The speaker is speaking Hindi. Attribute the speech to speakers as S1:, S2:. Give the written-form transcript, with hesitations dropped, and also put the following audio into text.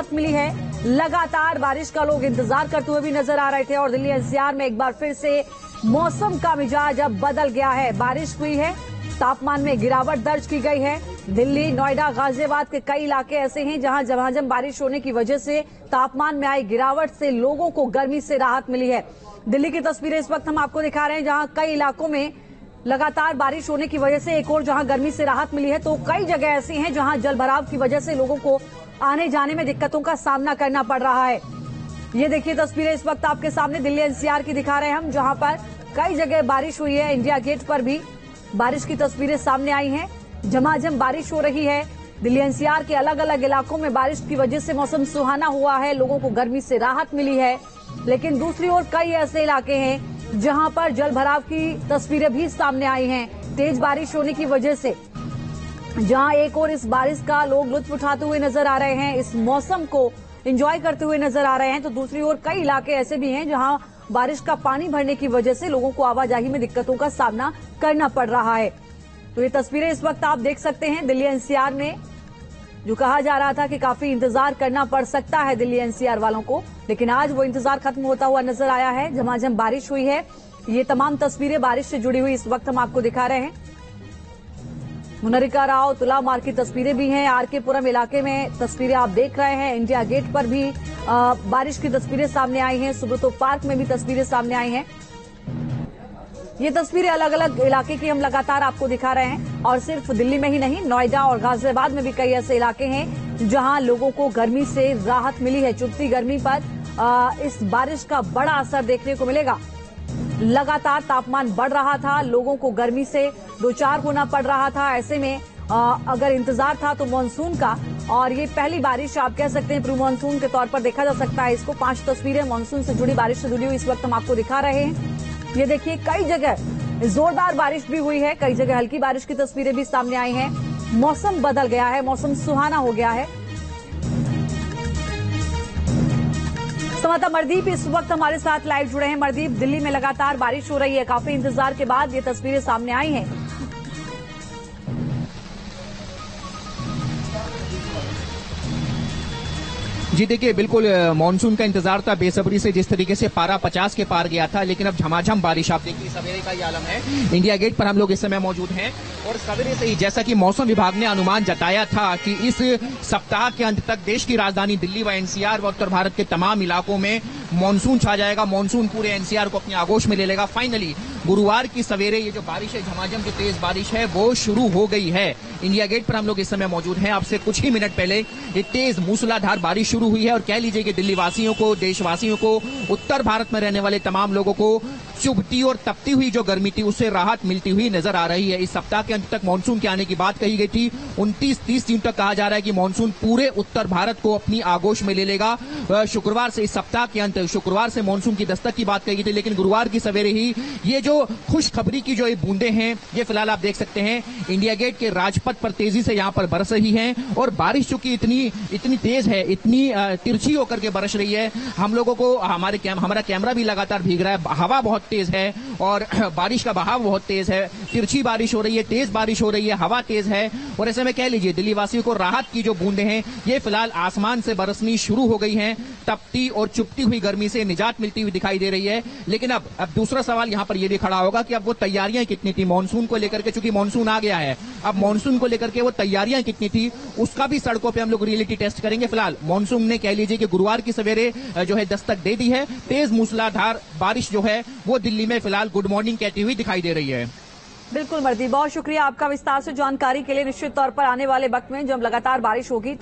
S1: राहत मिली है। लगातार बारिश का लोग इंतजार करते हुए भी नजर आ रहे थे और दिल्ली एनसीआर में एक बार फिर से मौसम का मिजाज अब बदल गया है। बारिश हुई है, तापमान में गिरावट दर्ज की गई है। दिल्ली, नोएडा, गाजियाबाद के कई इलाके ऐसे हैं जहां झमाझम बारिश होने की वजह से तापमान में आई गिरावट से लोगों को गर्मी से राहत मिली है। दिल्ली की तस्वीरें इस वक्त हम आपको दिखा रहे हैं जहां कई इलाकों में लगातार बारिश होने की वजह से एक और जहां गर्मी से राहत मिली है, तो कई जगह ऐसी हैं जहां जलभराव की वजह से लोगों को आने जाने में दिक्कतों का सामना करना पड़ रहा है। ये देखिए तस्वीरें इस वक्त आपके सामने दिल्ली एनसीआर की दिखा रहे हैं हम, जहां पर कई जगह बारिश हुई है। इंडिया गेट पर भी बारिश की तस्वीरें सामने आई हैं, झमाझम बारिश हो रही है। दिल्ली एनसीआर के अलग अलग इलाकों में बारिश की वजह से मौसम सुहाना हुआ है, लोगों को गर्मी से राहत मिली है। लेकिन दूसरी ओर कई ऐसे इलाके हैं जहां पर जल भराव की तस्वीरें भी सामने आई हैं, तेज बारिश होने की वजह से। जहां एक और इस बारिश का लोग लुत्फ उठाते हुए नजर आ रहे हैं, इस मौसम को एंजॉय करते हुए नजर आ रहे हैं, तो दूसरी ओर कई इलाके ऐसे भी हैं जहां बारिश का पानी भरने की वजह से लोगों को आवाजाही में दिक्कतों का सामना करना पड़ रहा है। तो ये तस्वीरें इस वक्त आप देख सकते हैं दिल्ली एनसीआर में, जो कहा जा रहा था कि काफी इंतजार करना पड़ सकता है दिल्ली एनसीआर वालों को, लेकिन आज वो इंतजार खत्म होता हुआ नजर आया है। झमाझम बारिश हुई है। ये तमाम तस्वीरें बारिश से जुड़ी हुई इस वक्त हम आपको दिखा रहे हैं। मुनरिका राव तुला मार्ग की तस्वीरें भी हैं। आरके पुरम इलाके में तस्वीरें आप देख रहे हैं। इंडिया गेट पर भी बारिश की तस्वीरें सामने आई हैं। सुब्रतो पार्क में भी तस्वीरें सामने आई हैं। ये तस्वीरें अलग अलग इलाके की हम लगातार आपको दिखा रहे हैं, और सिर्फ दिल्ली में ही नहीं, नोएडा और गाजियाबाद में भी कई ऐसे इलाके हैं जहां लोगों को गर्मी से राहत मिली है। चुभती गर्मी पर इस बारिश का बड़ा असर देखने को मिलेगा। लगातार तापमान बढ़ रहा था, लोगों को गर्मी से दो चार होना पड़ रहा था। ऐसे में अगर इंतजार था तो मानसून का, और ये पहली बारिश आप कह सकते हैं प्री मानसून के तौर पर देखा जा सकता है इसको। 5 तस्वीरें मानसून से जुड़ी, बारिश से जुड़ी हुई इस वक्त हम आपको दिखा रहे हैं। ये देखिए कई जगह जोरदार बारिश भी हुई है, कई जगह हल्की बारिश की तस्वीरें भी सामने आई हैं। मौसम बदल गया है, मौसम सुहाना हो गया है। संवाददाता मरदीप इस वक्त हमारे साथ लाइव जुड़े हैं। मरदीप, दिल्ली में लगातार बारिश हो रही है, काफी इंतजार के बाद ये तस्वीरें सामने आई हैं।
S2: जी देखिए, बिल्कुल मानसून का इंतजार था बेसब्री से। जिस तरीके से पारा 50 के पार गया था, लेकिन अब झमाझम बारिश आप देखिए सवेरे का ये आलम है। इंडिया गेट पर हम लोग इस समय मौजूद हैं, और सवेरे से ही जैसा कि मौसम विभाग ने अनुमान जताया था कि इस सप्ताह के अंत तक देश की राजधानी दिल्ली व एनसीआर व उत्तर भारत के तमाम इलाकों में मानसून छा जाएगा। मानसून पूरे एनसीआर को अपनी आगोश में ले लेगा। फाइनली गुरुवार की सवेरे ये जो बारिश है, झमाझम जो तेज बारिश है, वो शुरू हो गई है। इंडिया गेट पर हम लोग इस समय मौजूद हैं। आपसे कुछ ही मिनट पहले ये तेज मूसलाधार बारिश शुरू हुई है, और कह लीजिए कि दिल्ली वासियों को, देशवासियों को, उत्तर भारत में रहने वाले तमाम लोगों को चुभती और तपती हुई जो गर्मी थी उससे राहत मिलती हुई नजर आ रही है। इस सप्ताह के अंत तक मानसून के आने की बात कही गई थी। 29-30 जून तक कहा जा रहा है कि मानसून पूरे उत्तर भारत को अपनी आगोश में ले लेगा। शुक्रवार से, इस सप्ताह के अंत शुक्रवार से मानसून की दस्तक की बात कही गई थी, लेकिन गुरुवार की सवेरे ही ये जो खुशखबरी की जो ये बूंदें हैं, ये फिलहाल आप देख सकते हैं इंडिया गेट के राजपथ पर तेजी से यहाँ पर बरस रही है। और बारिश चूंकि इतनी तेज है, इतनी तिरछी होकर के बरस रही है, हम लोगों को हमारा कैमरा भी लगातार भीग रहा है। हवा बहुत तेज है और बारिश का बहाव बहुत तेज है। तिरछी बारिश हो रही है, तेज बारिश हो रही है, हवा तेज है, और ऐसे में कह लीजिए दिल्ली वासियों को राहत की जो बूंदें हैं ये फिलहाल आसमान से बरसनी शुरू हो गई हैं। तपती और चुभती हुई गर्मी से निजात मिलती हुई दिखाई दे रही है। लेकिन अब दूसरा सवाल यहाँ पर यह भी खड़ा होगा कि अब वो तैयारियां कितनी थी मानसून को लेकर के, चूंकि मानसून आ गया है, अब मानसून को लेकर के वो तैयारियां कितनी थी उसका भी सड़कों पे हम लोग रियलिटी टेस्ट करेंगे। फिलहाल मानसून ने कह लीजिए कि गुरुवार की सवेरे जो है दस्तक दे दी है। तेज मूसलाधार बारिश जो है वो दिल्ली में फिलहाल गुड मॉर्निंग कहती हुई दिखाई दे रही है।
S1: बिल्कुल मरदीप, बहुत शुक्रिया आपका विस्तार से जानकारी के लिए। निश्चित तौर पर आने वाले वक्त में जब लगातार बारिश होगी